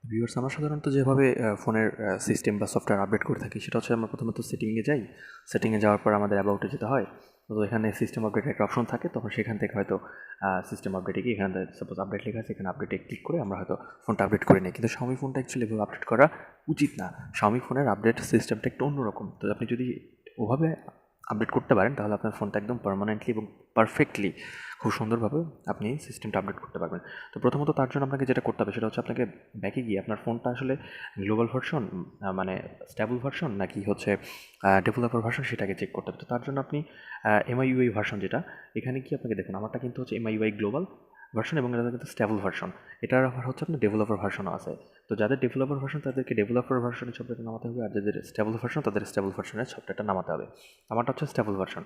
Viewers, আমরা সাধারণত যেভাবে ফোনের সিস্টেম বা সফটওয়্যার আপডেট করে থাকি সেটা হচ্ছে আমরা প্রথমত সেটিংয়ে যাই। সেটিংয়ে যাওয়ার পর আমাদের অ্যাবাউটে যেতে হয়। তো এখানে সিস্টেম আপডেটের একটা অপশন থাকে, তখন সেখান থেকে হয়তো সিস্টেম আপডেটে গিয়ে এখানে সাপোজ আপডেট লেখা আছে, এখানে আপডেটে ক্লিক করে আমরা হয়তো ফোনটা আপডেট করে নিই। কিন্তু Xiaomi ফোনটা অ্যাকচুয়ালি এভাবে আপডেট করা উচিত না। Xiaomi ফোনের আপডেট সিস্টেমটা একটু অন্যরকম। তো আপনি যদি ওভাবে আপডেট করতে পারেন তাহলে আপনার ফোনটা একদম পার্মানেন্টলি এবং পারফেক্টলি খুব সুন্দরভাবে আপনি সিস্টেমটা আপডেট করতে পারবেন। তো প্রথমত তার জন্য আপনাকে যেটা করতে হবে সেটা হচ্ছে আপনাকে ব্যাকে গিয়ে আপনার ফোনটা আসলে গ্লোবাল ভার্সন মানে স্ট্যাবল ভার্সন নাকি হচ্ছে ডেভেলপার ভার্সন সেটাকে চেক করতে হবে। তো তার জন্য আপনি MIUI ভার্সন যেটা, এখানে কি আপনাকে দেখুন আমারটা কিন্তু হচ্ছে MIUI গ্লোবাল ভার্সন এবং এটা কিন্তু স্ট্যাবল ভার্সন। এটার আবার হচ্ছে আপনার ডেভেলপার ভার্সনও আছে। তো যাদের ডেভেলপার ভার্সন তাদেরকে ডেভেলপার ভার্সনের সফটওয়্যারটা নামাতে হবে, আর যাদের স্ট্যাবল ভার্সন তাদের স্ট্যাবল ভার্সনের সফটওয়্যারটা নামাতে হবে। আমারটা হচ্ছে স্ট্যাবল ভার্সন।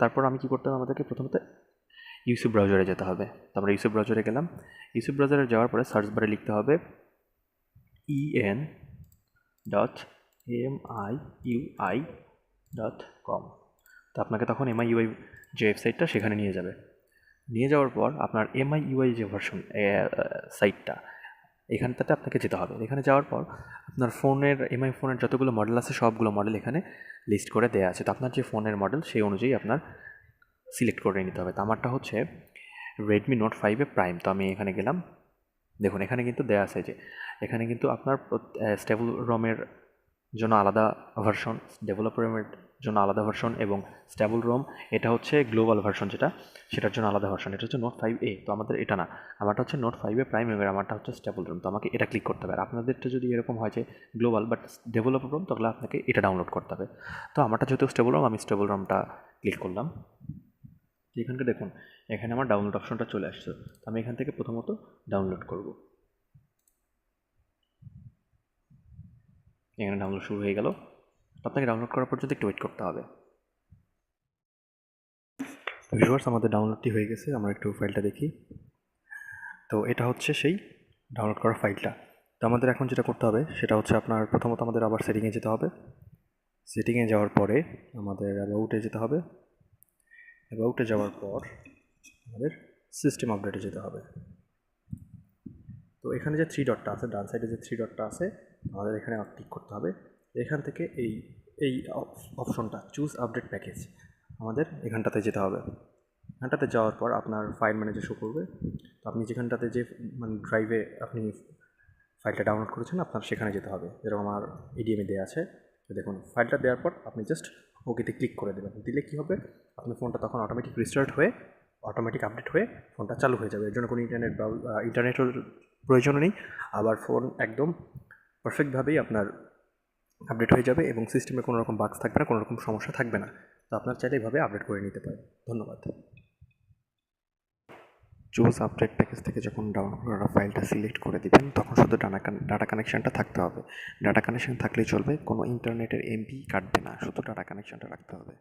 তারপর আমি কি করতে হবে, আমাদেরকে প্রথমত ইউসি ব্রাউজারে যেতে হবে। তো আমরা ইউসি ব্রাউজারে গেলাম। ইউসি ব্রাউজারে যাওয়ার পরে সার্চ বারে লিখতে হবে en.miui.com। তো আপনাকে তখন MIUI যে ওয়েবসাইটটা সেখানে নিয়ে যাবে। নিয়ে যাওয়ার পর আপনার MIUI যে ভার্সন সাইটটা, এখানটাতে আপনাকে যেতে হবে। এখানে যাওয়ার পর আপনার ফোনের MI ফোনের যতগুলো মডেল আছে সবগুলো মডেল এখানে লিস্ট করে দেওয়া আছে। তো আপনার যে ফোনের মডেল সেই অনুযায়ী আপনার সিলেক্ট করে নিতে হবে। তো আমারটা হচ্ছে রেডমি নোট 5 প্রাইম। তো আমি এখানে গেলাম, দেখুন এখানে কিন্তু দেওয়া আছে যে এখানে কিন্তু আপনার স্টেবল রমের জন্য আলাদা ভার্সন, ডেভেলপার রমের জন্য আলাদা ভার্সন এবং স্টেবল রোম এটা হচ্ছে গ্লোবাল ভার্সন যেটা, সেটার জন্য আলাদা ভার্সন। এটা হচ্ছে নোট 5A। তো আমাদের এটা না, আমারটা হচ্ছে নোট 5A প্রাইম এবং আমারটা হচ্ছে স্টেবল রোম। তো আমাকে এটা ক্লিক করতে হবে। আর আপনাদেরটা যদি এরকম হয় যে গ্লোবাল বাট ডেভেলপার রোম, তাহলে আপনাকে এটা ডাউনলোড করতে হবে। তো আমারটা যেহেতু স্টেবল রোম, আমি স্টেবল রোমটা ক্লিক করলাম। এখানকে দেখুন এখানে আমার ডাউনলোড অপশনটা চলে আসছে। তো আমি এখান থেকে প্রথমত ডাউনলোড করব। এখানে ডাউনলোড শুরু হয়ে গেল। তো আপনাকে ডাউনলোড করার পর্যন্ত একটু ওয়েট করতে হবে। ভিউয়ার্স, আমাদের ডাউনলোডটি হয়ে গেছে। আমরা একটু ফাইলটা দেখি। তো এটা হচ্ছে সেই ডাউনলোড করা ফাইলটা। তো আমাদের এখন যেটা করতে হবে সেটা হচ্ছে আপনার প্রথমত আমাদের আবার সেটিংয়ে যেতে হবে। সেটিংয়ে যাওয়ার পরে আমাদের অ্যাবাউটে যেতে হবে। অ্যাবাউটে যাওয়ার পর আমাদের সিস্টেম আপডেটে যেতে হবে। তো এখানে যে থ্রি ডটটা আছে, ডান সাইডে যে থ্রি ডটটা আছে, আমাদের এখানে ক্লিক করতে হবে। এখান থেকে এই এই অপশনটা চুজ আপডেট প্যাকেজ, আমাদের এখানটাতে যেতে হবে। এখানটাতে যাওয়ার পর আপনার ফাইল ম্যানেজার শো করবে। তো আপনি যেখানটাতে যে ড্রাইভে আপনি ফাইলটা ডাউনলোড করেছেন আপনার সেখানে যেতে হবে। যেরকম আমার EDM-এ দেওয়া আছে। তো দেখুন ফাইলটা দেওয়ার পর আপনি জাস্ট ওকেতে ক্লিক করে দেবেন। দিলে কী হবে, আপনার ফোনটা তখন অটোমেটিক রিস্টার্ট হয়ে অটোমেটিক আপডেট হয়ে ফোনটা চালু হয়ে যাবে। এর জন্য কোনো ইন্টারনেটের প্রয়োজন নেই। আবার ফোন একদম পারফেক্টভাবেই আপনার আপডেট হয়ে যাবে এবং সিস্টেমে কোনো রকম বাগস থাকবে না, কোনো রকম সমস্যা থাকবে না। তো আপনার চাইলে এইভাবে আপডেট করে নিতে পারেন। ধন্যবাদ। চুজ আপডেট প্যাকেজ থেকে যখন ডাউনলোড করা ফাইলটা সিলেক্ট করে দিবেন তখন শুধু ডাটা কানেকশানটা থাকতে হবে। ডাটা কানেকশান থাকলেই চলবে, কোনো ইন্টারনেটের এমবি কাটবে না, শুধু ডাটা কানেকশানটা রাখতে হবে।